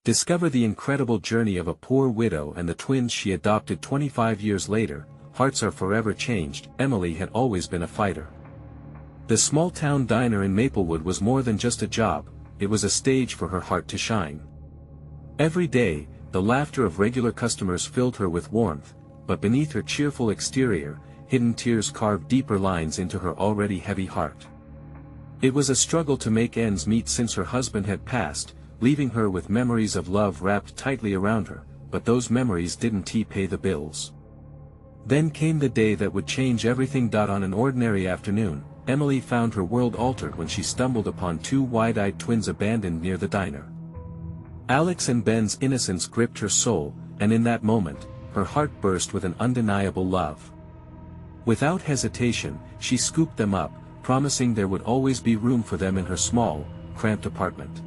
Discover the incredible journey of a poor widow and the twins she adopted 25 years later. Hearts are forever changed. Emily had always been a fighter. The small-town diner in Maplewood was more than just a job, it was a stage for her heart to shine. Every day, the laughter of regular customers filled her with warmth, but beneath her cheerful exterior, hidden tears carved deeper lines into her already heavy heart. It was a struggle to make ends meet since her husband had passed, leaving her with memories of love wrapped tightly around her, but those memories didn't pay the bills. Then came the day that would change everything. On an ordinary afternoon, Emily found her world altered when she stumbled upon two wide-eyed twins abandoned near the diner. Alex and Ben's innocence gripped her soul, and in that moment, her heart burst with an undeniable love. Without hesitation, she scooped them up, promising there would always be room for them in her small, cramped apartment.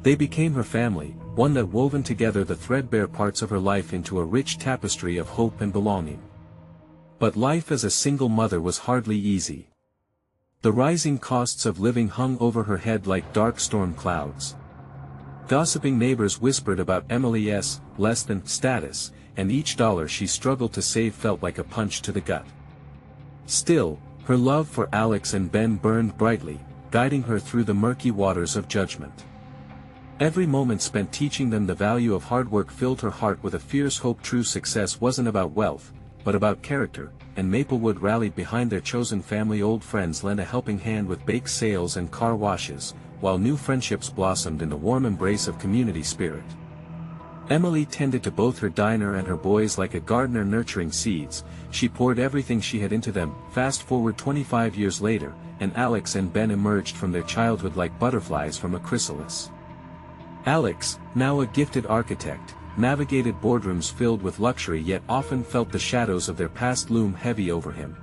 They became her family, one that woven together the threadbare parts of her life into a rich tapestry of hope and belonging. But life as a single mother was hardly easy. The rising costs of living hung over her head like dark storm clouds. Gossiping neighbors whispered about Emily's less-than status, and each dollar she struggled to save felt like a punch to the gut. Still, her love for Alex and Ben burned brightly, guiding her through the murky waters of judgment. Every moment spent teaching them the value of hard work filled her heart with a fierce hope. True success wasn't about wealth, but about character, and Maplewood rallied behind their chosen family. Old friends lent a helping hand with bake sales and car washes, while new friendships blossomed in the warm embrace of community spirit. Emily tended to both her diner and her boys like a gardener nurturing seeds. She poured everything she had into them. Fast forward 25 years later, and Alex and Ben emerged from their childhood like butterflies from a chrysalis. Alex, now a gifted architect, navigated boardrooms filled with luxury yet often felt the shadows of their past loom heavy over him.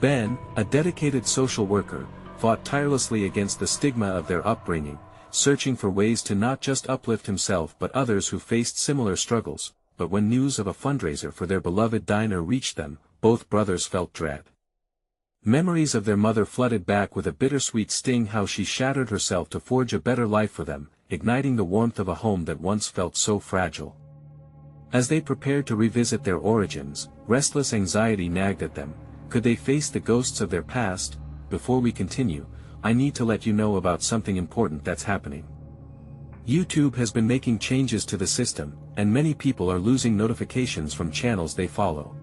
Ben, a dedicated social worker, fought tirelessly against the stigma of their upbringing, searching for ways to not just uplift himself but others who faced similar struggles. But when news of a fundraiser for their beloved diner reached them, both brothers felt dread. Memories of their mother flooded back with a bittersweet sting. How she shattered herself to forge a better life for them, igniting the warmth of a home that once felt so fragile. As they prepared to revisit their origins, restless anxiety nagged at them. Could they face the ghosts of their past? Before we continue, I need to let you know about something important that's happening. YouTube has been making changes to the system, and many people are losing notifications from channels they follow.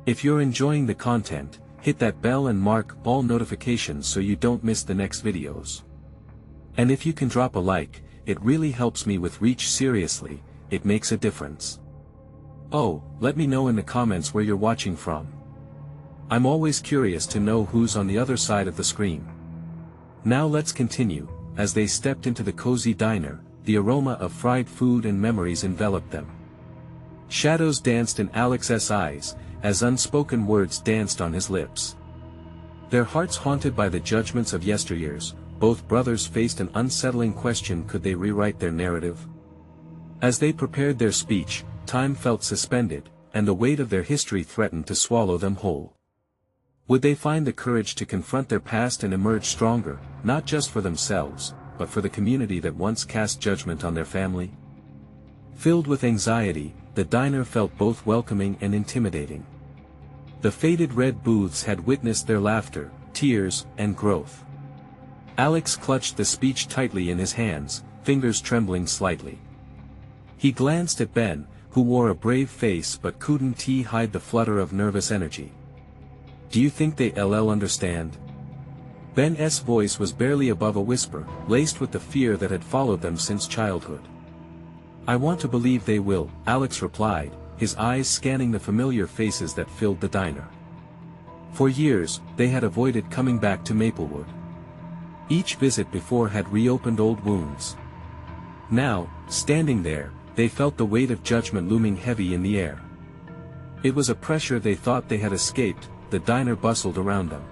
If you're enjoying the content, hit that bell and mark all notifications so you don't miss the next videos. And if you can drop a like, it really helps me with reach. Seriously, it makes a difference. Oh, let me know in the comments where you're watching from. I'm always curious to know who's on the other side of the screen. Now let's continue. As they stepped into the cozy diner, the aroma of fried food and memories enveloped them. Shadows danced in Alex's eyes, as unspoken words danced on his lips. Their hearts haunted by the judgments of yesteryears, both brothers faced an unsettling question: could they rewrite their narrative? As they prepared their speech, time felt suspended, and the weight of their history threatened to swallow them whole. Would they find the courage to confront their past and emerge stronger, not just for themselves, but for the community that once cast judgment on their family? Filled with anxiety, the diner felt both welcoming and intimidating. The faded red booths had witnessed their laughter, tears, and growth. Alex clutched the speech tightly in his hands, fingers trembling slightly. He glanced at Ben, who wore a brave face but couldn't hide the flutter of nervous energy. Do you think they'll understand? Ben's voice was barely above a whisper, laced with the fear that had followed them since childhood. I want to believe they will, Alex replied, his eyes scanning the familiar faces that filled the diner. For years, they had avoided coming back to Maplewood. Each visit before had reopened old wounds. Now, standing there, they felt the weight of judgment looming heavy in the air. It was a pressure they thought they had escaped. The diner bustled around them.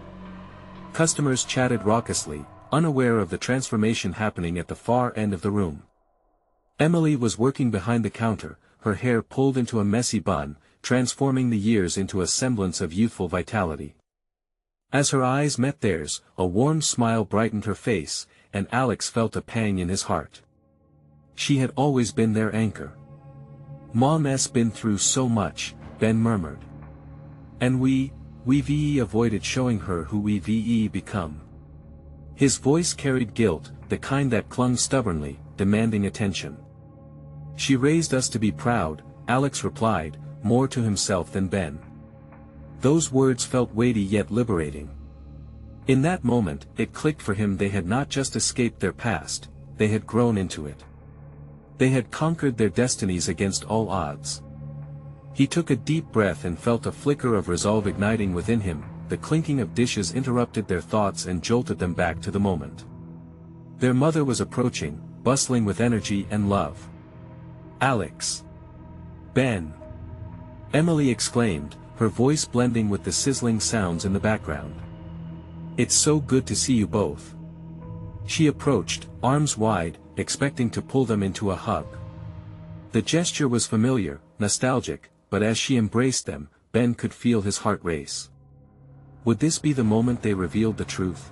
Customers chatted raucously, unaware of the transformation happening at the far end of the room. Emily was working behind the counter, her hair pulled into a messy bun, transforming the years into a semblance of youthful vitality. As her eyes met theirs, a warm smile brightened her face, and Alex felt a pang in his heart. She had always been their anchor. Mom's been through so much, Ben murmured. And we've avoided showing her who we've become. His voice carried guilt, the kind that clung stubbornly, demanding attention. She raised us to be proud, Alex replied, more to himself than Ben. Those words felt weighty yet liberating. In that moment, it clicked for him: they had not just escaped their past, they had grown into it. They had conquered their destinies against all odds. He took a deep breath and felt a flicker of resolve igniting within him. The clinking of dishes interrupted their thoughts and jolted them back to the moment. Their mother was approaching, bustling with energy and love. "Alex! Ben!" Emily exclaimed, her voice blending with the sizzling sounds in the background. "It's so good to see you both." She approached, arms wide, expecting to pull them into a hug. The gesture was familiar, nostalgic, but as she embraced them, Ben could feel his heart race. Would this be the moment they revealed the truth?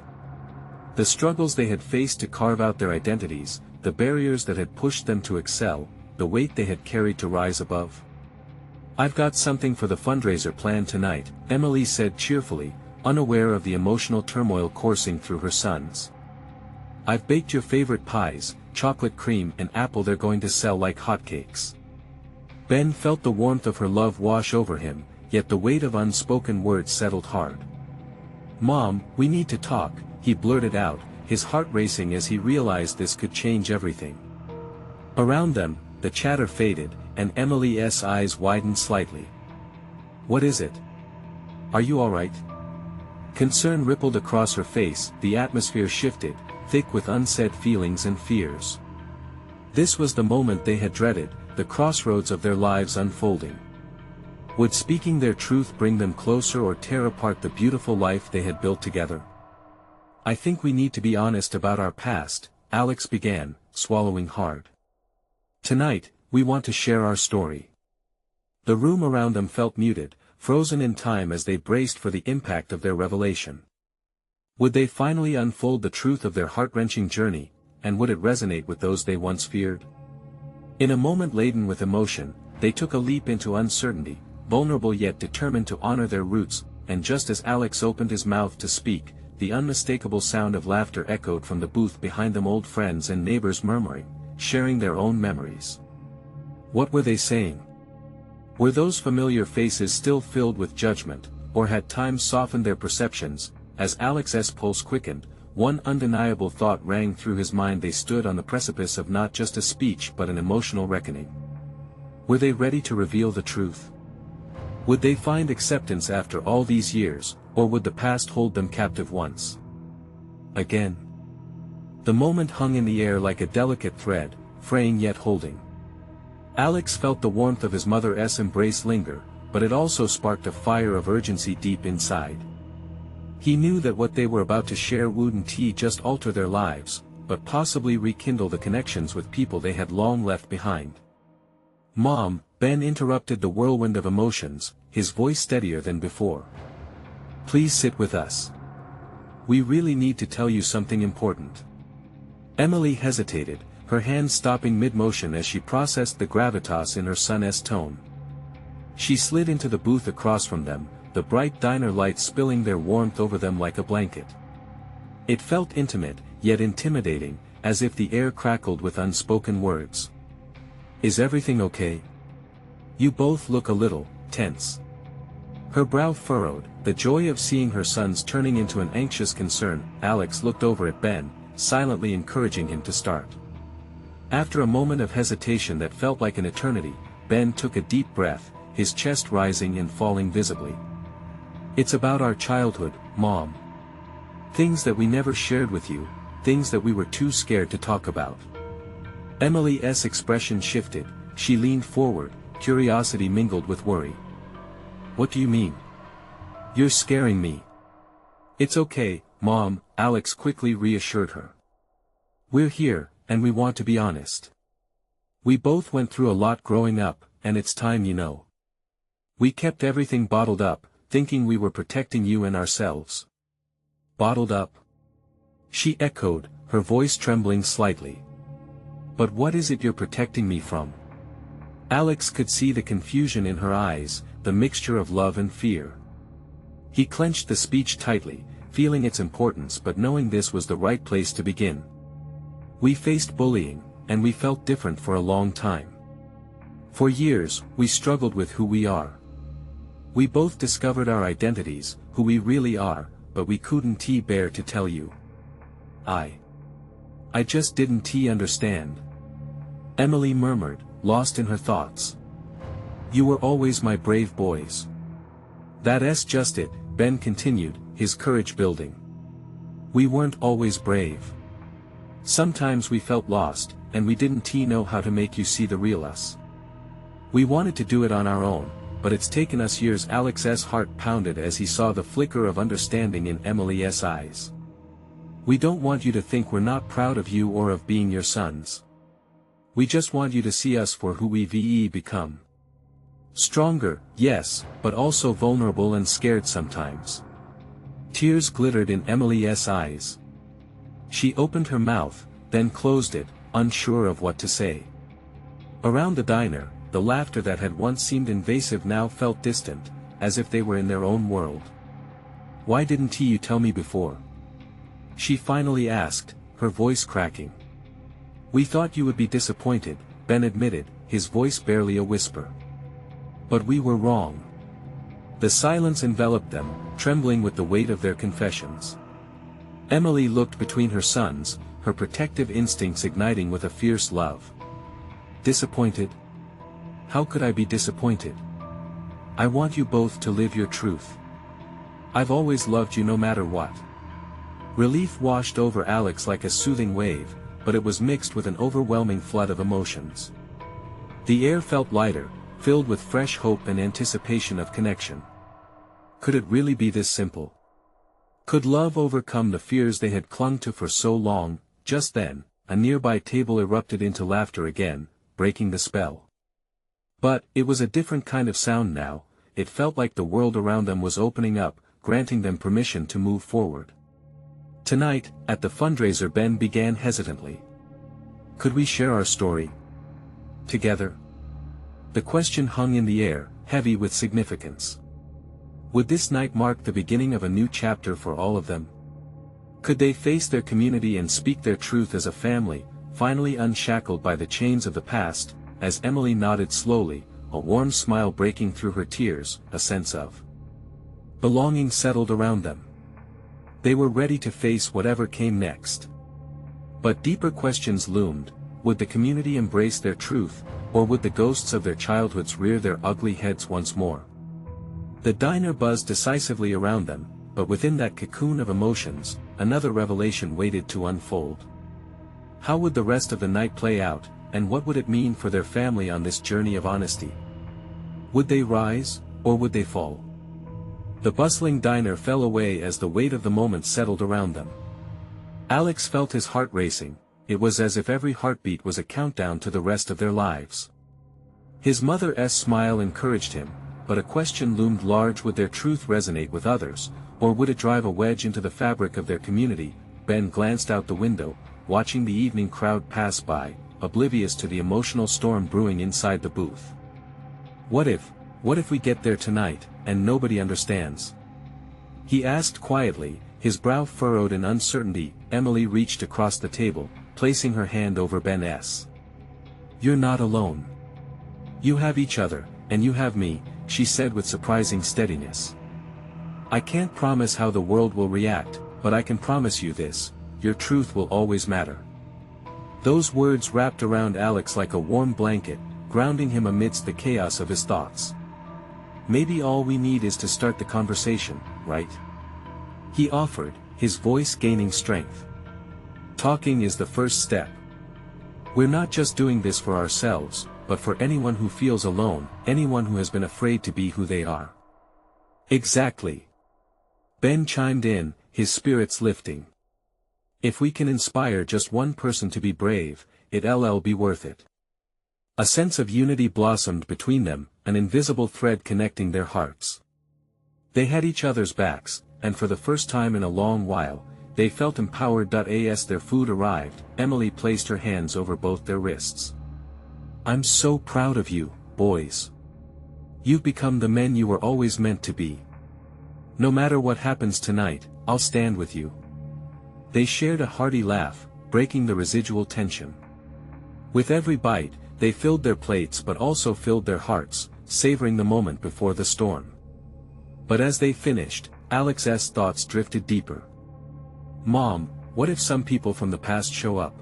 The struggles they had faced to carve out their identities, the barriers that had pushed them to excel, the weight they had carried to rise above. "I've got something for the fundraiser planned tonight," Emily said cheerfully, unaware of the emotional turmoil coursing through her sons. "I've baked your favorite pies, chocolate cream and apple. They're going to sell like hotcakes." Ben felt the warmth of her love wash over him, yet the weight of unspoken words settled hard. "Mom, we need to talk," he blurted out, his heart racing as he realized this could change everything. Around them, the chatter faded, and Emily's eyes widened slightly. "What is it? Are you all right?" Concern rippled across her face, the atmosphere shifted, thick with unsaid feelings and fears. This was the moment they had dreaded, the crossroads of their lives unfolding. Would speaking their truth bring them closer or tear apart the beautiful life they had built together? "I think we need to be honest about our past," Alex began, swallowing hard. "Tonight, we want to share our story." The room around them felt muted, frozen in time as they braced for the impact of their revelation. Would they finally unfold the truth of their heart-wrenching journey, and would it resonate with those they once feared? In a moment laden with emotion, they took a leap into uncertainty, vulnerable yet determined to honor their roots, and just as Alex opened his mouth to speak, the unmistakable sound of laughter echoed from the booth behind them, old friends and neighbors murmuring, sharing their own memories. What were they saying? Were those familiar faces still filled with judgment, or had time softened their perceptions? As Alex's pulse quickened, one undeniable thought rang through his mind: they stood on the precipice of not just a speech but an emotional reckoning. Were they ready to reveal the truth? Would they find acceptance after all these years, or would the past hold them captive once again? The moment hung in the air like a delicate thread, fraying yet holding. Alex felt the warmth of his mother's embrace linger, but it also sparked a fire of urgency deep inside. He knew that what they were about to share wouldn't just alter their lives, but possibly rekindle the connections with people they had long left behind. "Mom," Ben interrupted the whirlwind of emotions, his voice steadier than before. "Please sit with us. We really need to tell you something important." Emily hesitated, her hand stopping mid-motion as she processed the gravitas in her son's tone. She slid into the booth across from them, the bright diner lights spilling their warmth over them like a blanket. It felt intimate, yet intimidating, as if the air crackled with unspoken words. "Is everything okay? You both look a little tense." Her brow furrowed, the joy of seeing her sons turning into an anxious concern. Alex looked over at Ben, silently encouraging him to start. After a moment of hesitation that felt like an eternity, Ben took a deep breath, his chest rising and falling visibly. "It's about our childhood, Mom. Things that we never shared with you, things that we were too scared to talk about." Emily's expression shifted, she leaned forward, curiosity mingled with worry. "What do you mean? You're scaring me." "It's okay, Mom," Alex quickly reassured her. "We're here, and we want to be honest. We both went through a lot growing up, and it's time you know. We kept everything bottled up, thinking we were protecting you and ourselves." "Bottled up?" she echoed, her voice trembling slightly. But what is it you're protecting me from? Alex could see the confusion in her eyes, the mixture of love and fear. He clenched the speech tightly, feeling its importance but knowing this was the right place to begin. We faced bullying, and we felt different for a long time. For years, we struggled with who we are. We both discovered our identities, who we really are, but we couldn't bear to tell you. I just didn't understand. Emily murmured, lost in her thoughts. You were always my brave boys. That's just it, Ben continued, his courage building. We weren't always brave. Sometimes we felt lost, and we didn't know how to make you see the real us. We wanted to do it on our own, but it's taken us years. Alex's heart pounded as he saw the flicker of understanding in Emily's eyes. We don't want you to think we're not proud of you or of being your sons. We just want you to see us for who we've become. Stronger, yes, but also vulnerable and scared sometimes. Tears glittered in Emily's eyes. She opened her mouth, then closed it, unsure of what to say. Around the diner, the laughter that had once seemed invasive now felt distant, as if they were in their own world. Why didn't you tell me before? She finally asked, her voice cracking. We thought you would be disappointed, Ben admitted, his voice barely a whisper. But we were wrong. The silence enveloped them, trembling with the weight of their confessions. Emily looked between her sons, her protective instincts igniting with a fierce love. Disappointed? How could I be disappointed? I want you both to live your truth. I've always loved you no matter what. Relief washed over Alex like a soothing wave, but it was mixed with an overwhelming flood of emotions. The air felt lighter, filled with fresh hope and anticipation of connection. Could it really be this simple? Could love overcome the fears they had clung to for so long? Just then, a nearby table erupted into laughter again, breaking the spell. But, it was a different kind of sound now. It felt like the world around them was opening up, granting them permission to move forward. Tonight, at the fundraiser, Ben began hesitantly. Could we share our story together? The question hung in the air, heavy with significance. Would this night mark the beginning of a new chapter for all of them? Could they face their community and speak their truth as a family, finally unshackled by the chains of the past? As Emily nodded slowly, a warm smile breaking through her tears, a sense of belonging settled around them. They were ready to face whatever came next. But deeper questions loomed. Would the community embrace their truth, or would the ghosts of their childhoods rear their ugly heads once more? The diner buzzed decisively around them, but within that cocoon of emotions, another revelation waited to unfold. How would the rest of the night play out, and what would it mean for their family on this journey of honesty? Would they rise, or would they fall? The bustling diner fell away as the weight of the moment settled around them. Alex felt his heart racing. It was as if every heartbeat was a countdown to the rest of their lives. His mother's smile encouraged him, but a question loomed large: would their truth resonate with others, or would it drive a wedge into the fabric of their community? Ben glanced out the window, watching the evening crowd pass by, oblivious to the emotional storm brewing inside the booth. What if we get there tonight, and nobody understands? He asked quietly, his brow furrowed in uncertainty. Emily reached across the table, placing her hand over Ben's. You're not alone. You have each other, and you have me, she said with surprising steadiness. I can't promise how the world will react, but I can promise you this: your truth will always matter. Those words wrapped around Alex like a warm blanket, grounding him amidst the chaos of his thoughts. Maybe all we need is to start the conversation, right? He offered, his voice gaining strength. Talking is the first step. We're not just doing this for ourselves, but for anyone who feels alone, anyone who has been afraid to be who they are. Exactly. Ben chimed in, his spirits lifting. If we can inspire just one person to be brave, it'll be worth it. A sense of unity blossomed between them, an invisible thread connecting their hearts. They had each other's backs, and for the first time in a long while, They felt empowered. As their food arrived, Emily placed her hands over both their wrists. "I'm so proud of you, boys. You've become the men you were always meant to be. No matter what happens tonight, I'll stand with you." They shared a hearty laugh, breaking the residual tension. With every bite, they filled their plates but also filled their hearts, savoring the moment before the storm. But as they finished, Alex's thoughts drifted deeper. "Mom, what if some people from the past show up?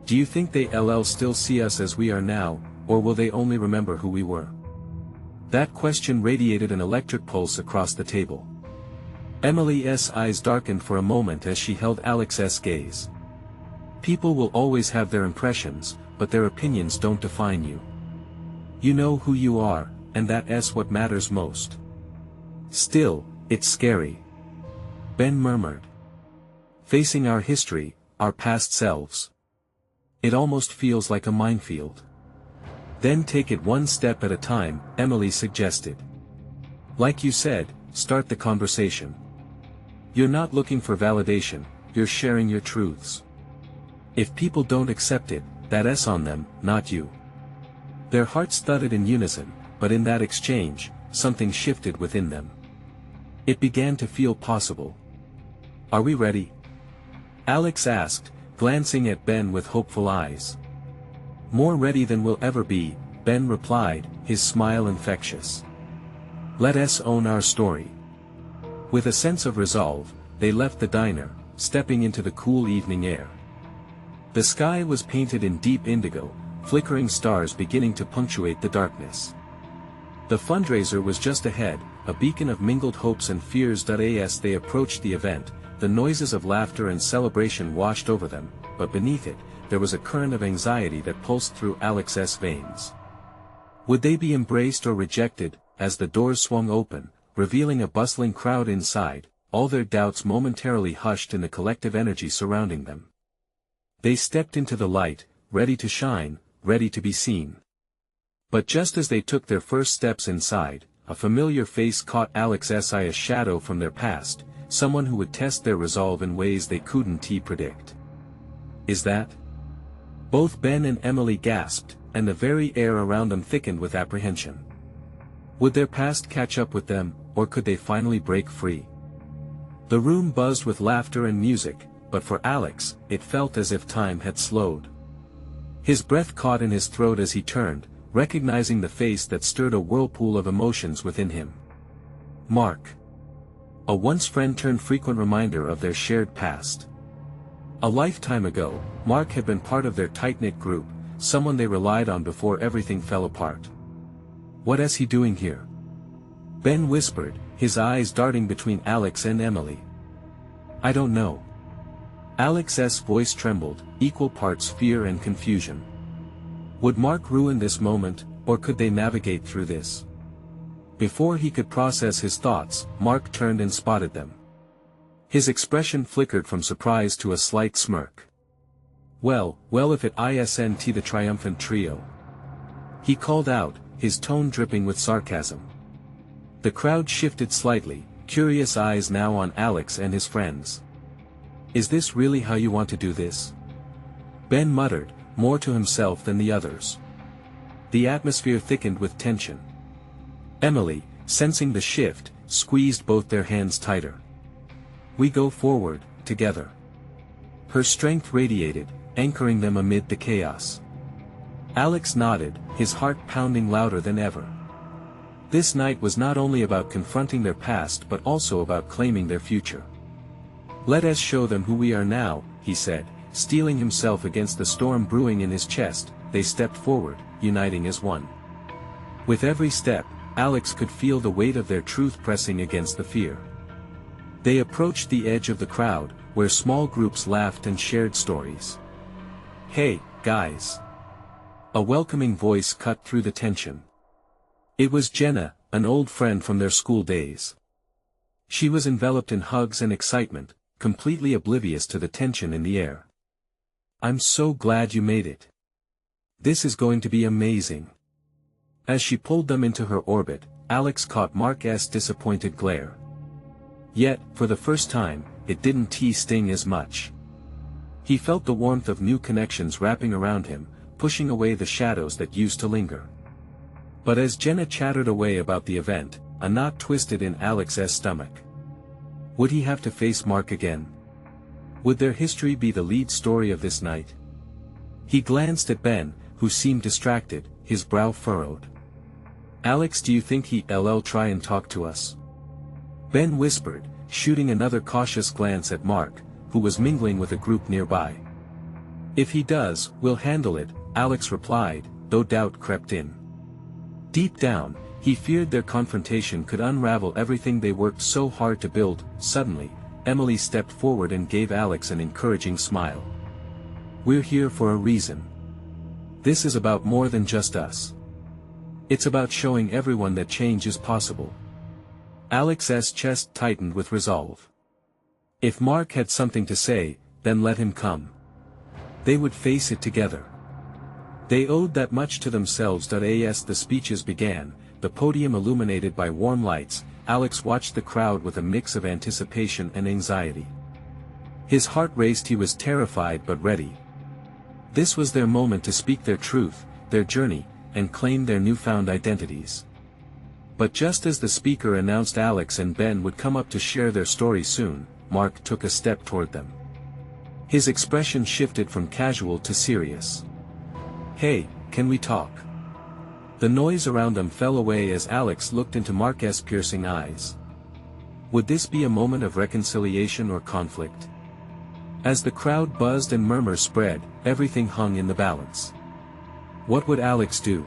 Do you think they'll still see us as we are now, or will they only remember who we were?" That question radiated an electric pulse across the table. Emily's eyes darkened for a moment as she held Alex's gaze. "People will always have their impressions, but their opinions don't define you. You know who you are, and that's what matters most." "Still, it's scary," Ben murmured. "Facing our history, our past selves. It almost feels like a minefield." "Then take it one step at a time," Emily suggested. "Like you said, start the conversation. You're not looking for validation, you're sharing your truths. If people don't accept it, that's on them, not you." Their hearts thudded in unison, but in that exchange, something shifted within them. It began to feel possible. "Are we ready?" Alex asked, glancing at Ben with hopeful eyes. "More ready than we'll ever be," Ben replied, his smile infectious. "Let us own our story." With a sense of resolve, they left the diner, stepping into the cool evening air. The sky was painted in deep indigo, flickering stars beginning to punctuate the darkness. The fundraiser was just ahead, a beacon of mingled hopes and fears. As they approached the event, the noises of laughter and celebration washed over them, but beneath it, there was a current of anxiety that pulsed through Alex's veins. Would they be embraced or rejected? As the doors swung open, revealing a bustling crowd inside, all their doubts momentarily hushed in the collective energy surrounding them. They stepped into the light, ready to shine, ready to be seen. But just as they took their first steps inside, a familiar face caught Alex's eye, a shadow from their past, someone who would test their resolve in ways they couldn't predict. "Is that?" Both Ben and Emily gasped, and the very air around them thickened with apprehension. Would their past catch up with them, or could they finally break free? The room buzzed with laughter and music, but for Alex, it felt as if time had slowed. His breath caught in his throat as he turned, recognizing the face that stirred a whirlpool of emotions within him. Mark. A once friend turned frequent reminder of their shared past. A lifetime ago, Mark had been part of their tight-knit group, someone they relied on before everything fell apart. "What is he doing here?" Ben whispered, his eyes darting between Alex and Emily. "I don't know." Alex's voice trembled, equal parts fear and confusion. Would Mark ruin this moment, or could they navigate through this? Before he could process his thoughts, Mark turned and spotted them. His expression flickered from surprise to a slight smirk. Well, if it isn't the triumphant trio," he called out, his tone dripping with sarcasm. The crowd shifted slightly, curious eyes now on Alex and his friends. "Is this really how you want to do this?" Ben muttered, more to himself than the others. The atmosphere thickened with tension. Emily, sensing the shift, squeezed both their hands tighter. "We go forward, together." Her strength radiated, anchoring them amid the chaos. Alex nodded, his heart pounding louder than ever. This night was not only about confronting their past but also about claiming their future. "Let us show them who we are now," he said, steeling himself against the storm brewing in his chest. They stepped forward, uniting as one. With every step, Alex could feel the weight of their truth pressing against the fear. They approached the edge of the crowd, where small groups laughed and shared stories. "Hey, guys!" A welcoming voice cut through the tension. It was Jenna, an old friend from their school days. She was enveloped in hugs and excitement, completely oblivious to the tension in the air. "I'm so glad you made it. This is going to be amazing." As she pulled them into her orbit, Alex caught Mark's disappointed glare. Yet, for the first time, it didn't sting as much. He felt the warmth of new connections wrapping around him, pushing away the shadows that used to linger. But as Jenna chattered away about the event, a knot twisted in Alex's stomach. Would he have to face Mark again? Would their history be the lead story of this night? He glanced at Ben, who seemed distracted, his brow furrowed. "Alex, do you think he'll try and talk to us?" Ben whispered, shooting another cautious glance at Mark, who was mingling with a group nearby. "If he does, we'll handle it," Alex replied, though doubt crept in. Deep down, he feared their confrontation could unravel everything they worked so hard to build. Suddenly, Emily stepped forward and gave Alex an encouraging smile. "We're here for a reason. This is about more than just us. It's about showing everyone that change is possible." Alex's chest tightened with resolve. If Mark had something to say, then let him come. They would face it together. They owed that much to themselves. As the speeches began, the podium illuminated by warm lights, Alex watched the crowd with a mix of anticipation and anxiety. His heart raced. He was terrified but ready. This was their moment to speak their truth, their journey, and claim their newfound identities. But just as the speaker announced Alex and Ben would come up to share their story soon, Mark took a step toward them. His expression shifted from casual to serious. "Hey, can we talk?" The noise around them fell away as Alex looked into Mark's piercing eyes. Would this be a moment of reconciliation or conflict? As the crowd buzzed and murmurs spread, everything hung in the balance. What would Alex do?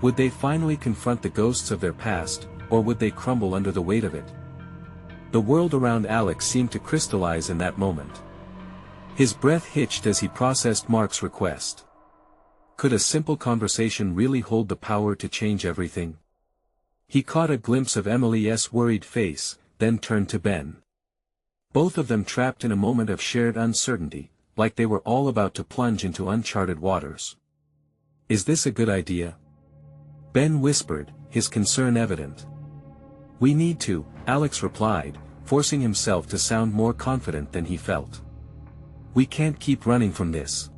Would they finally confront the ghosts of their past, or would they crumble under the weight of it? The world around Alex seemed to crystallize in that moment. His breath hitched as he processed Mark's request. Could a simple conversation really hold the power to change everything? He caught a glimpse of Emily's worried face, then turned to Ben. Both of them trapped in a moment of shared uncertainty, like they were all about to plunge into uncharted waters. "Is this a good idea?" Ben whispered, his concern evident. "We need to," Alex replied, forcing himself to sound more confident than he felt. "We can't keep running from this.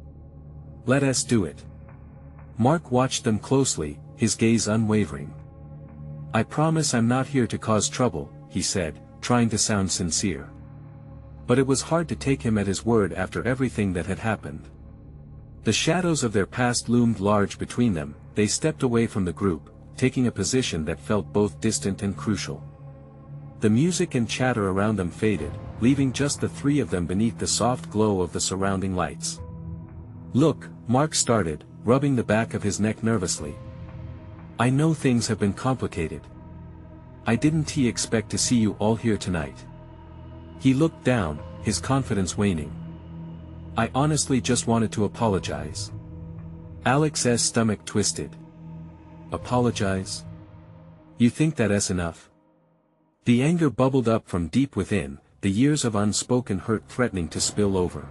Let us do it." Mark watched them closely, his gaze unwavering. "I promise I'm not here to cause trouble," he said, trying to sound sincere. But it was hard to take him at his word after everything that had happened. The shadows of their past loomed large between them. They stepped away from the group, taking a position that felt both distant and crucial. The music and chatter around them faded, leaving just the three of them beneath the soft glow of the surrounding lights. "Look," Mark started, rubbing the back of his neck nervously. "I know things have been complicated. I didn't expect to see you all here tonight." He looked down, his confidence waning. "I honestly just wanted to apologize." Alex's stomach twisted. "Apologize? You think that's enough?" The anger bubbled up from deep within, the years of unspoken hurt threatening to spill over.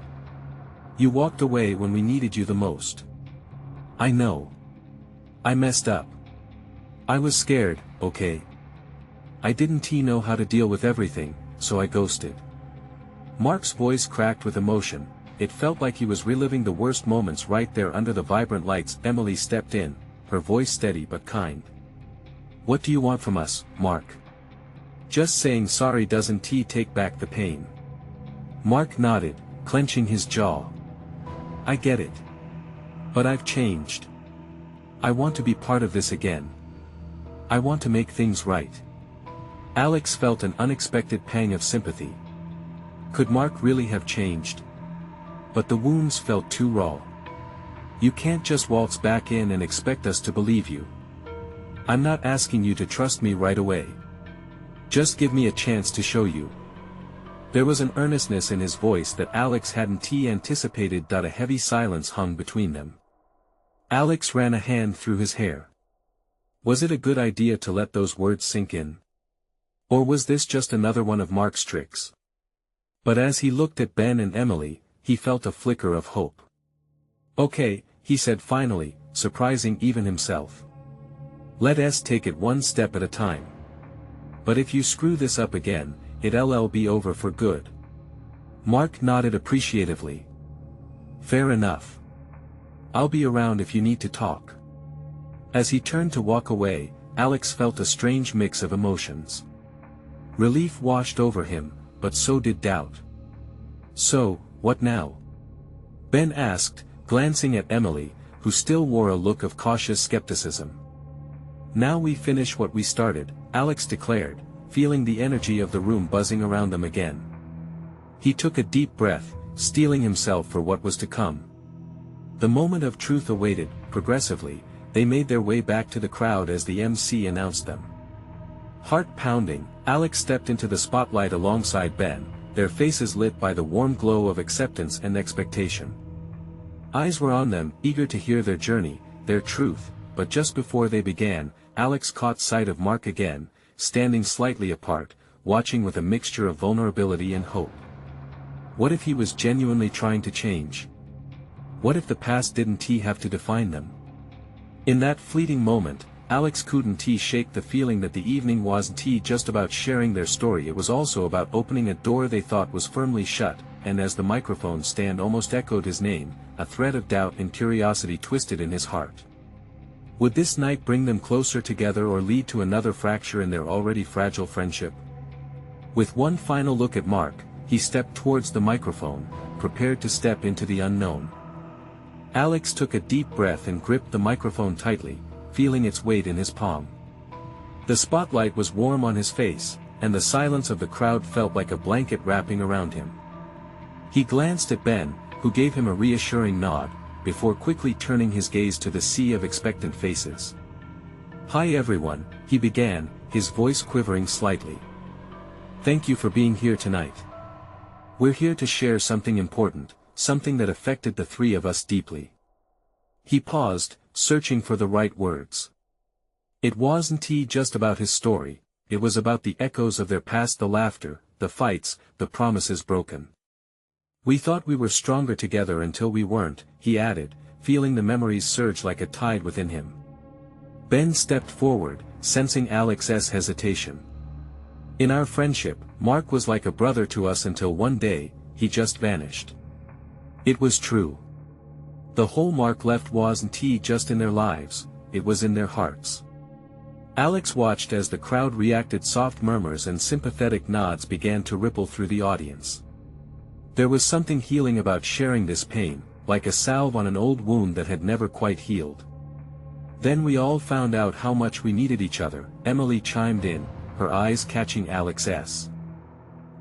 "You walked away when we needed you the most." "I know. I messed up. I was scared, okay? I didn't know how to deal with everything, so I ghosted." Mark's voice cracked with emotion. It felt like he was reliving the worst moments right there under the vibrant lights. Emily stepped in, her voice steady but kind. "What do you want from us, Mark? Just saying sorry doesn't take back the pain." Mark nodded, clenching his jaw. "I get it. But I've changed. I want to be part of this again. I want to make things right." Alex felt an unexpected pang of sympathy. Could Mark really have changed? But the wounds felt too raw. "You can't just waltz back in and expect us to believe you. I'm not asking you to trust me right away. Just give me a chance to show you." There was an earnestness in his voice that Alex hadn't anticipated. A heavy silence hung between them. Alex ran a hand through his hair. Was it a good idea to let those words sink in? Or was this just another one of Mark's tricks? But as he looked at Ben and Emily, he felt a flicker of hope. "Okay," he said finally, surprising even himself. "Let us take it one step at a time. But if you screw this up again, it'll be over for good." Mark nodded appreciatively. Fair enough. I'll be around if you need to talk. As he turned to walk away, Alex felt a strange mix of emotions. Relief washed over him, but so did doubt. So, what now? Ben asked, glancing at Emily, who still wore a look of cautious skepticism. Now we finish what we started, Alex declared, feeling the energy of the room buzzing around them again. He took a deep breath, steeling himself for what was to come. The moment of truth awaited. Progressively, they made their way back to the crowd as the MC announced them. Heart pounding, Alex stepped into the spotlight alongside Ben, their faces lit by the warm glow of acceptance and expectation. Eyes were on them, eager to hear their journey, their truth, but just before they began, Alex caught sight of Mark again, standing slightly apart, watching with a mixture of vulnerability and hope. What if he was genuinely trying to change? What if the past didn't have to define them? In that fleeting moment, Alex couldn't shake the feeling that the evening wasn't just about sharing their story, it was also about opening a door they thought was firmly shut, and as the microphone stand almost echoed his name, a thread of doubt and curiosity twisted in his heart. Would this night bring them closer together or lead to another fracture in their already fragile friendship? With one final look at Mark, he stepped towards the microphone, prepared to step into the unknown. Alex took a deep breath and gripped the microphone tightly, feeling its weight in his palm. The spotlight was warm on his face, and the silence of the crowd felt like a blanket wrapping around him. He glanced at Ben, who gave him a reassuring nod, before quickly turning his gaze to the sea of expectant faces. Hi everyone, he began, his voice quivering slightly. Thank you for being here tonight. We're here to share something important, something that affected the three of us deeply. He paused, searching for the right words. It wasn't just about his story, it was about the echoes of their past, the laughter, the fights, the promises broken. We thought we were stronger together until we weren't, he added, feeling the memories surge like a tide within him. Ben stepped forward, sensing Alex's hesitation. In our friendship, Mark was like a brother to us until one day, he just vanished. It was true. The hole Mark left wasn't just in their lives, it was in their hearts. Alex watched as the crowd reacted. Soft murmurs and sympathetic nods began to ripple through the audience. There was something healing about sharing this pain, like a salve on an old wound that had never quite healed. Then we all found out how much we needed each other, Emily chimed in, her eyes catching Alex's.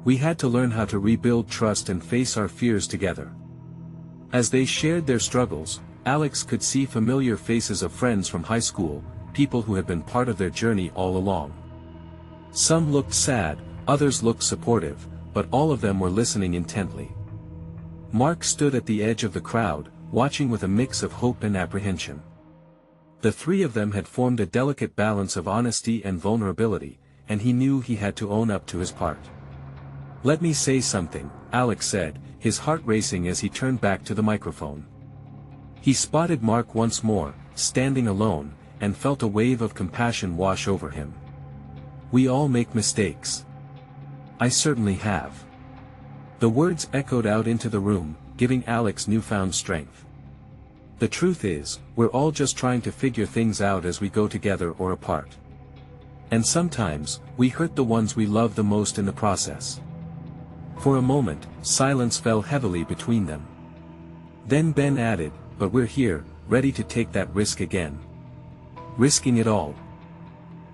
We had to learn how to rebuild trust and face our fears together. As they shared their struggles, Alex could see familiar faces of friends from high school, people who had been part of their journey all along. Some looked sad, others looked supportive, but all of them were listening intently. Mark stood at the edge of the crowd, watching with a mix of hope and apprehension. The three of them had formed a delicate balance of honesty and vulnerability, and he knew he had to own up to his part. Let me say something, Alex said, his heart racing as he turned back to the microphone. He spotted Mark once more, standing alone, and felt a wave of compassion wash over him. We all make mistakes. I certainly have. The words echoed out into the room, giving Alex newfound strength. The truth is, we're all just trying to figure things out as we go together or apart. And sometimes, we hurt the ones we love the most in the process. For a moment, silence fell heavily between them. Then Ben added, but we're here, ready to take that risk again. Risking it all.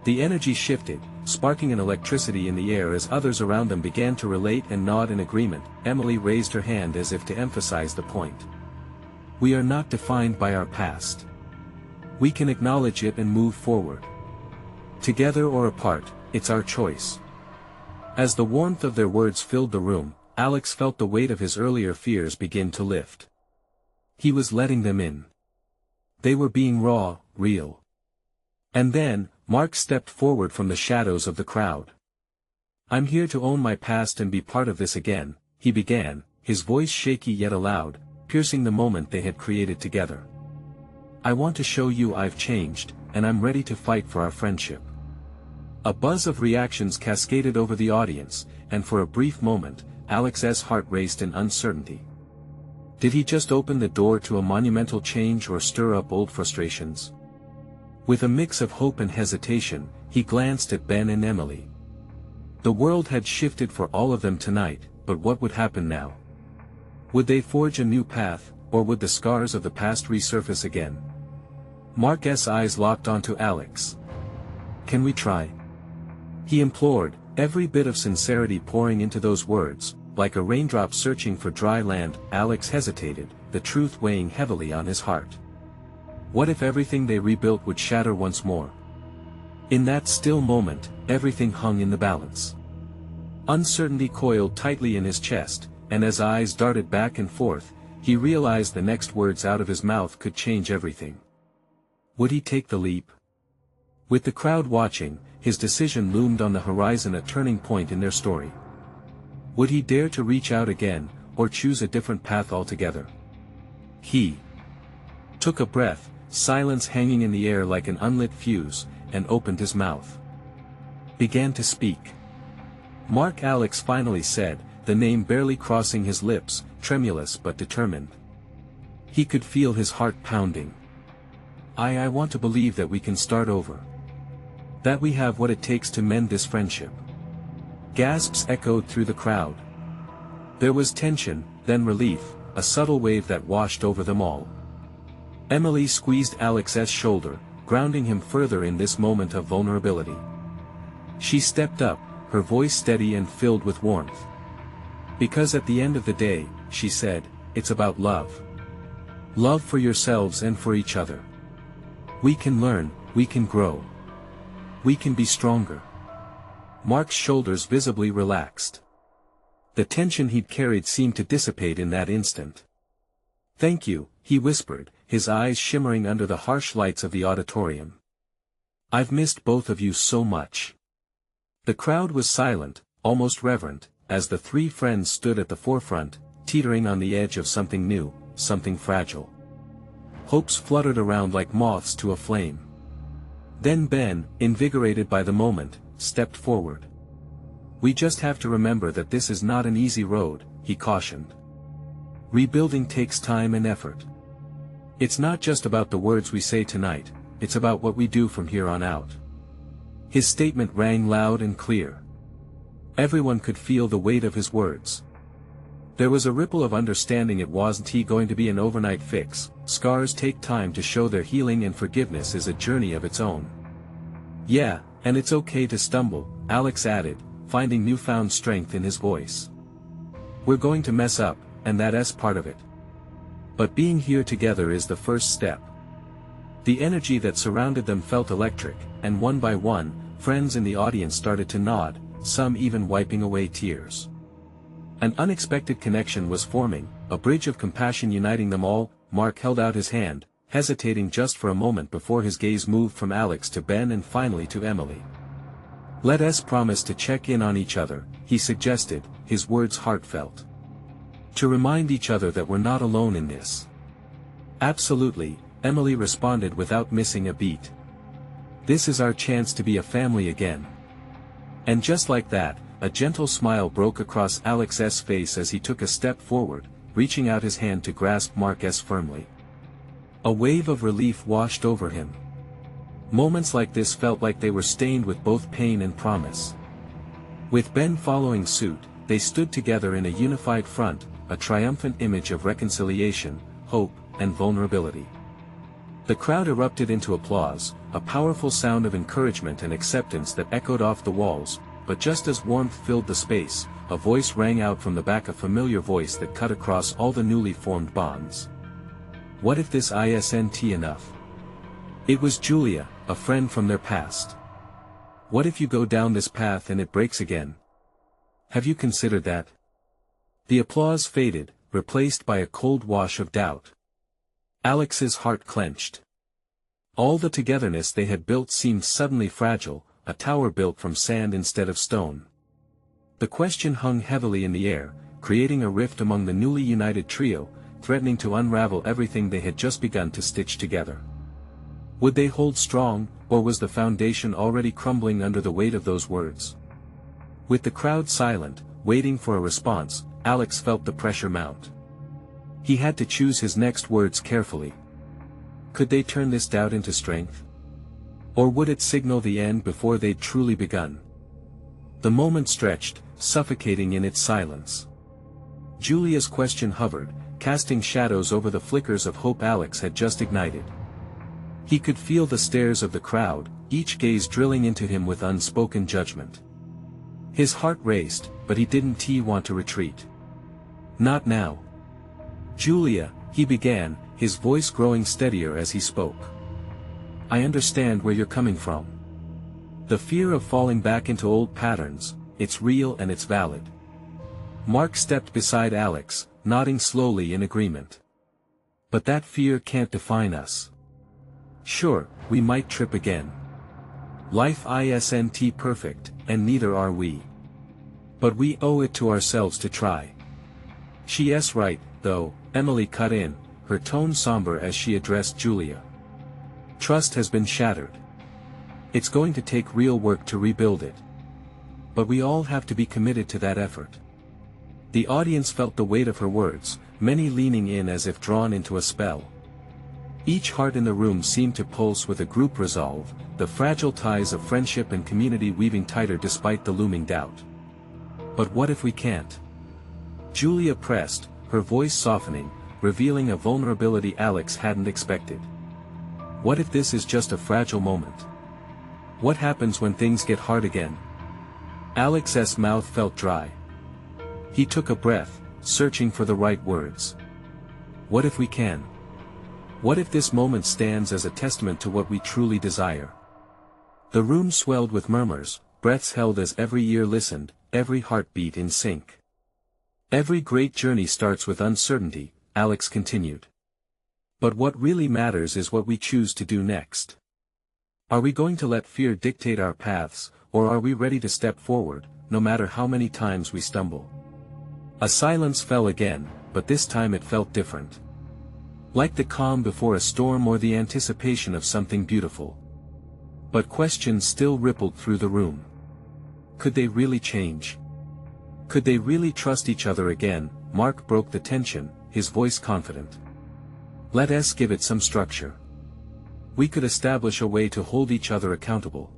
The energy shifted, sparking an electricity in the air as others around them began to relate and nod in agreement. Emily raised her hand as if to emphasize the point. We are not defined by our past. We can acknowledge it and move forward. Together or apart, it's our choice. As the warmth of their words filled the room, Alex felt the weight of his earlier fears begin to lift. He was letting them in. They were being raw, real. And then, Mark stepped forward from the shadows of the crowd. I'm here to own my past and be part of this again, he began, his voice shaky yet aloud, piercing the moment they had created together. I want to show you I've changed, and I'm ready to fight for our friendship. A buzz of reactions cascaded over the audience, and for a brief moment, Alex's heart raced in uncertainty. Did he just open the door to a monumental change or stir up old frustrations? With a mix of hope and hesitation, he glanced at Ben and Emily. The world had shifted for all of them tonight, but what would happen now? Would they forge a new path, or would the scars of the past resurface again? Mark's eyes locked onto Alex. "Can we try?" he implored, every bit of sincerity pouring into those words. Like a raindrop searching for dry land, Alex hesitated, the truth weighing heavily on his heart. What if everything they rebuilt would shatter once more? In that still moment, everything hung in the balance. Uncertainty coiled tightly in his chest, and as eyes darted back and forth, he realized the next words out of his mouth could change everything. Would he take the leap? With the crowd watching, his decision loomed on the horizon, a turning point in their story. Would he dare to reach out again, or choose a different path altogether? He took a breath, silence hanging in the air like an unlit fuse, and opened his mouth. Began to speak. "Mark," Alex finally said, the name barely crossing his lips, tremulous but determined. He could feel his heart pounding. I want to believe that we can start over. That we have what it takes to mend this friendship." Gasps echoed through the crowd. There was tension, then relief, a subtle wave that washed over them all. Emily squeezed Alex's shoulder, grounding him further in this moment of vulnerability. She stepped up, her voice steady and filled with warmth. "Because at the end of the day," she said, "it's about love. Love for yourselves and for each other. We can learn, we can grow. We can be stronger." Mark's shoulders visibly relaxed. The tension he'd carried seemed to dissipate in that instant. "Thank you," he whispered, his eyes shimmering under the harsh lights of the auditorium. "I've missed both of you so much." The crowd was silent, almost reverent, as the three friends stood at the forefront, teetering on the edge of something new, something fragile. Hopes fluttered around like moths to a flame. Then Ben, invigorated by the moment, stepped forward. "We just have to remember that this is not an easy road," he cautioned. "Rebuilding takes time and effort. It's not just about the words we say tonight, it's about what we do from here on out." His statement rang loud and clear. Everyone could feel the weight of his words. There was a ripple of understanding. It wasn't going to be an overnight fix. Scars take time to show their healing, and forgiveness is a journey of its own. "Yeah, and it's okay to stumble," Alex added, finding newfound strength in his voice. "We're going to mess up, and that's part of it. But being here together is the first step." The energy that surrounded them felt electric, and one by one, friends in the audience started to nod, some even wiping away tears. An unexpected connection was forming, a bridge of compassion uniting them all. Mark held out his hand, hesitating just for a moment before his gaze moved from Alex to Ben and finally to Emily. "Let us promise to check in on each other," he suggested, his words heartfelt. "To remind each other that we're not alone in this." "Absolutely," Emily responded without missing a beat. "This is our chance to be a family again." And just like that, a gentle smile broke across Alex's face as he took a step forward, reaching out his hand to grasp Mark's firmly. A wave of relief washed over him. Moments like this felt like they were stained with both pain and promise. With Ben following suit, they stood together in a unified front, a triumphant image of reconciliation, hope, and vulnerability. The crowd erupted into applause, a powerful sound of encouragement and acceptance that echoed off the walls, but just as warmth filled the space, a voice rang out from the back, a familiar voice that cut across all the newly formed bonds. "What if this isn't enough?" It was Julia, a friend from their past. "What if you go down this path and it breaks again? Have you considered that?" The applause faded, replaced by a cold wash of doubt. Alex's heart clenched. All the togetherness they had built seemed suddenly fragile, a tower built from sand instead of stone. The question hung heavily in the air, creating a rift among the newly united trio, threatening to unravel everything they had just begun to stitch together. Would they hold strong, or was the foundation already crumbling under the weight of those words? With the crowd silent, waiting for a response, Alex felt the pressure mount. He had to choose his next words carefully. Could they turn this doubt into strength? Or would it signal the end before they'd truly begun? The moment stretched, suffocating in its silence. Julia's question hovered, casting shadows over the flickers of hope Alex had just ignited. He could feel the stares of the crowd, each gaze drilling into him with unspoken judgment. His heart raced, but he didn't want to retreat. Not now. Julia, he began, his voice growing steadier as he spoke. I understand where you're coming from. The fear of falling back into old patterns, it's real and it's valid. Mark stepped beside Alex, nodding slowly in agreement. But that fear can't define us. Sure, we might trip again. Life isn't perfect, and neither are we. But we owe it to ourselves to try. She's right, though, Emily cut in, her tone somber as she addressed Julia. Trust has been shattered. It's going to take real work to rebuild it. But we all have to be committed to that effort. The audience felt the weight of her words, many leaning in as if drawn into a spell. Each heart in the room seemed to pulse with a group resolve, the fragile ties of friendship and community weaving tighter despite the looming doubt. But what if we can't? Julia pressed, her voice softening, revealing a vulnerability Alex hadn't expected. What if this is just a fragile moment? What happens when things get hard again? Alex's mouth felt dry. He took a breath, searching for the right words. What if we can? What if this moment stands as a testament to what we truly desire? The room swelled with murmurs, breaths held as every ear listened, every heartbeat in sync. Every great journey starts with uncertainty, Alex continued. But what really matters is what we choose to do next. Are we going to let fear dictate our paths, or are we ready to step forward, no matter how many times we stumble? A silence fell again, but this time it felt different. Like the calm before a storm or the anticipation of something beautiful. But questions still rippled through the room. Could they really change? Could they really trust each other again? Mark broke the tension, his voice confident. Let us give it some structure. We could establish a way to hold each other accountable.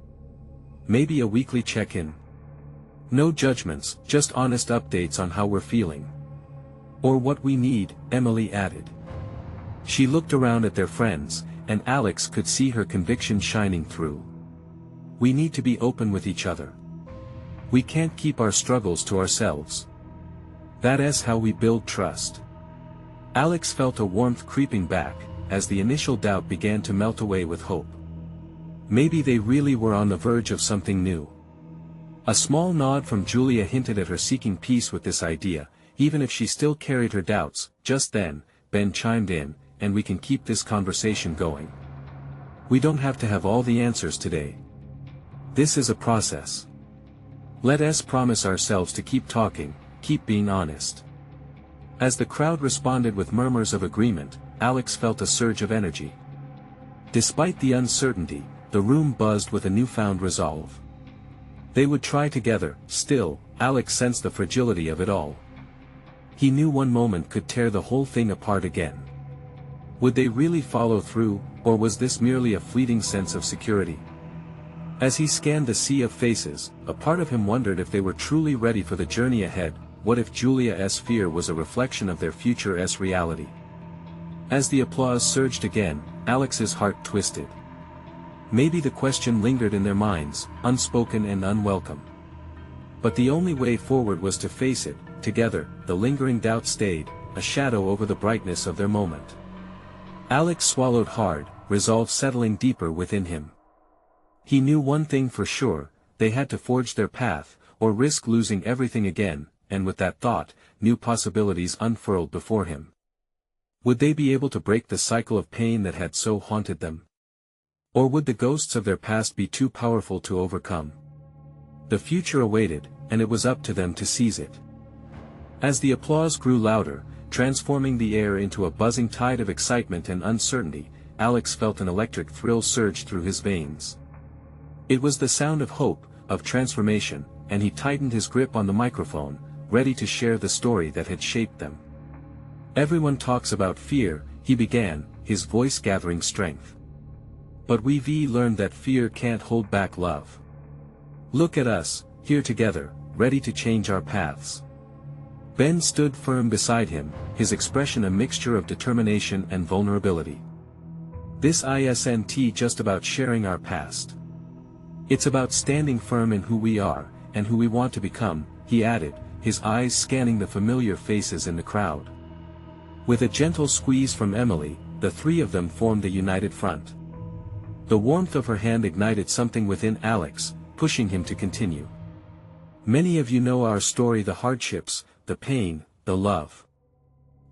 Maybe a weekly check-in. No judgments, just honest updates on how we're feeling. Or what we need, Emily added. She looked around at their friends, and Alex could see her conviction shining through. We need to be open with each other. We can't keep our struggles to ourselves. That is how we build trust. Alex felt a warmth creeping back, as the initial doubt began to melt away with hope. Maybe they really were on the verge of something new. A small nod from Julia hinted at her seeking peace with this idea, even if she still carried her doubts. Just then, Ben chimed in, and we can keep this conversation going. We don't have to have all the answers today. This is a process. Let us promise ourselves to keep talking, keep being honest. As the crowd responded with murmurs of agreement, Alex felt a surge of energy. Despite the uncertainty, the room buzzed with a newfound resolve. They would try together. Still, Alex sensed the fragility of it all. He knew one moment could tear the whole thing apart again. Would they really follow through, or was this merely a fleeting sense of security? As he scanned the sea of faces, a part of him wondered if they were truly ready for the journey ahead. What if Julia's fear was a reflection of their future's reality? As the applause surged again, Alex's heart twisted. Maybe the question lingered in their minds, unspoken and unwelcome. But the only way forward was to face it, together. The lingering doubt stayed, a shadow over the brightness of their moment. Alex swallowed hard, resolve settling deeper within him. He knew one thing for sure, they had to forge their path, or risk losing everything again, and with that thought, new possibilities unfurled before him. Would they be able to break the cycle of pain that had so haunted them? Or would the ghosts of their past be too powerful to overcome? The future awaited, and it was up to them to seize it. As the applause grew louder, transforming the air into a buzzing tide of excitement and uncertainty, Alex felt an electric thrill surge through his veins. It was the sound of hope, of transformation, and he tightened his grip on the microphone, ready to share the story that had shaped them. "Everyone talks about fear," he began, his voice gathering strength. "But we've learned that fear can't hold back love. Look at us, here together, ready to change our paths." Ben stood firm beside him, his expression a mixture of determination and vulnerability. "This isn't just about sharing our past. It's about standing firm in who we are, and who we want to become," he added, his eyes scanning the familiar faces in the crowd. With a gentle squeeze from Emily, the three of them formed a united front. The warmth of her hand ignited something within Alex, pushing him to continue. "Many of you know our story, the hardships, the pain, the love.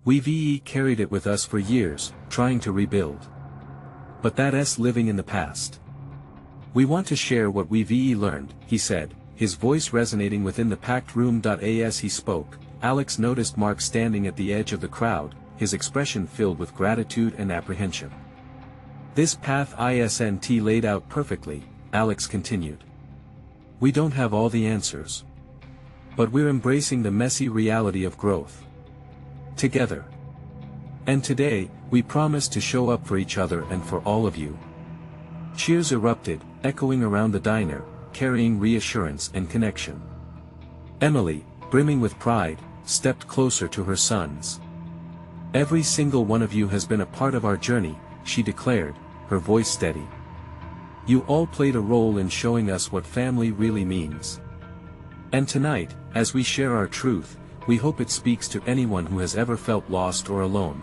We've carried it with us for years, trying to rebuild. But that's living in the past. We want to share what we've learned," he said, his voice resonating within the packed room. As he spoke, Alex noticed Mark standing at the edge of the crowd, his expression filled with gratitude and apprehension. "This path isn't laid out perfectly," Alex continued. "We don't have all the answers. But we're embracing the messy reality of growth. Together. And today, we promise to show up for each other and for all of you." Cheers erupted, echoing around the diner, carrying reassurance and connection. Emily, brimming with pride, stepped closer to her sons. "Every single one of you has been a part of our journey," she declared, her voice steady. "You all played a role in showing us what family really means. And tonight, as we share our truth, we hope it speaks to anyone who has ever felt lost or alone."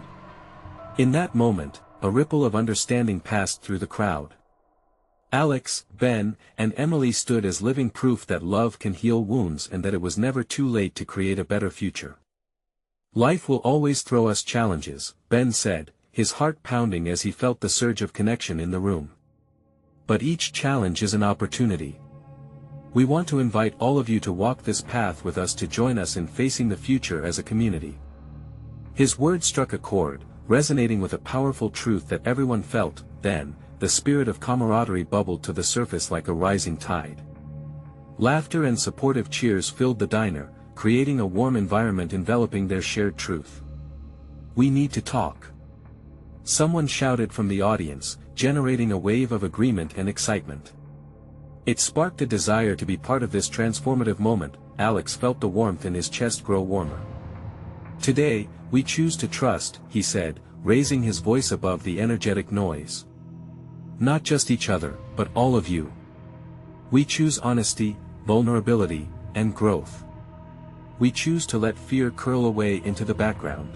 In that moment, a ripple of understanding passed through the crowd. Alex, Ben, and Emily stood as living proof that love can heal wounds and that it was never too late to create a better future. "Life will always throw us challenges," Ben said, his heart pounding as he felt the surge of connection in the room. "But each challenge is an opportunity. We want to invite all of you to walk this path with us, to join us in facing the future as a community." His words struck a chord, resonating with a powerful truth that everyone felt. Then, the spirit of camaraderie bubbled to the surface like a rising tide. Laughter and supportive cheers filled the diner, creating a warm environment enveloping their shared truth. "We need to talk," someone shouted from the audience, generating a wave of agreement and excitement. It sparked a desire to be part of this transformative moment. Alex felt the warmth in his chest grow warmer. "Today, we choose to trust," he said, raising his voice above the energetic noise. "Not just each other, but all of you. We choose honesty, vulnerability, and growth. We choose to let fear curl away into the background."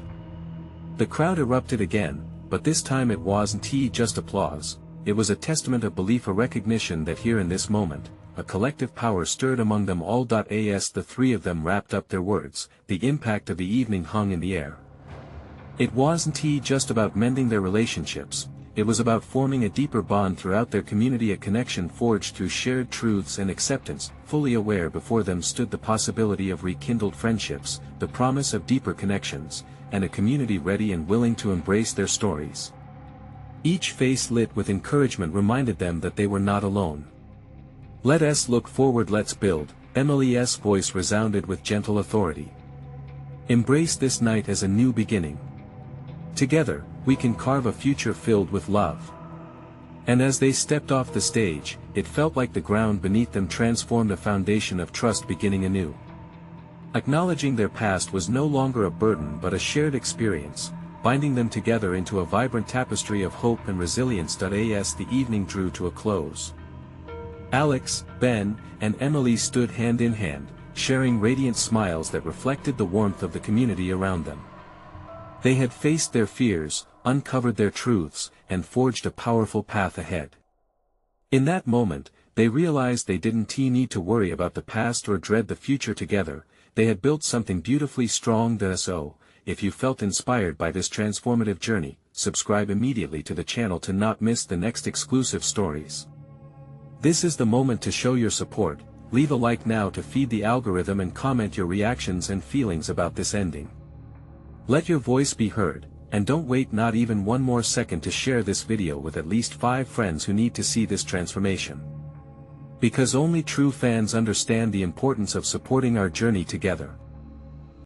The crowd erupted again, but this time it wasn't just applause. It was a testament of belief, a recognition that here in this moment, a collective power stirred among them all. As the three of them wrapped up their words, the impact of the evening hung in the air. It wasn't just about mending their relationships, it was about forming a deeper bond throughout their community, a connection forged through shared truths and acceptance. Fully aware before them stood the possibility of rekindled friendships, the promise of deeper connections, and a community ready and willing to embrace their stories. Each face lit with encouragement reminded them that they were not alone. "Let us look forward, let's build," Emily's voice resounded with gentle authority. "Embrace this night as a new beginning. Together, we can carve a future filled with love." And as they stepped off the stage, it felt like the ground beneath them transformed, a foundation of trust beginning anew. Acknowledging their past was no longer a burden but a shared experience, binding them together into a vibrant tapestry of hope and resilience. As the evening drew to a close, Alex, Ben, and Emily stood hand in hand, sharing radiant smiles that reflected the warmth of the community around them. They had faced their fears, uncovered their truths, and forged a powerful path ahead. In that moment, they realized they didn't need to worry about the past or dread the future. Together, they had built something beautifully strong. So, if you felt inspired by this transformative journey, subscribe immediately to the channel to not miss the next exclusive stories. This is the moment to show your support. Leave a like now to feed the algorithm and comment your reactions and feelings about this ending. Let your voice be heard, and don't wait not even one more second to share this video with at least 5 friends who need to see this transformation. Because only true fans understand the importance of supporting our journey together.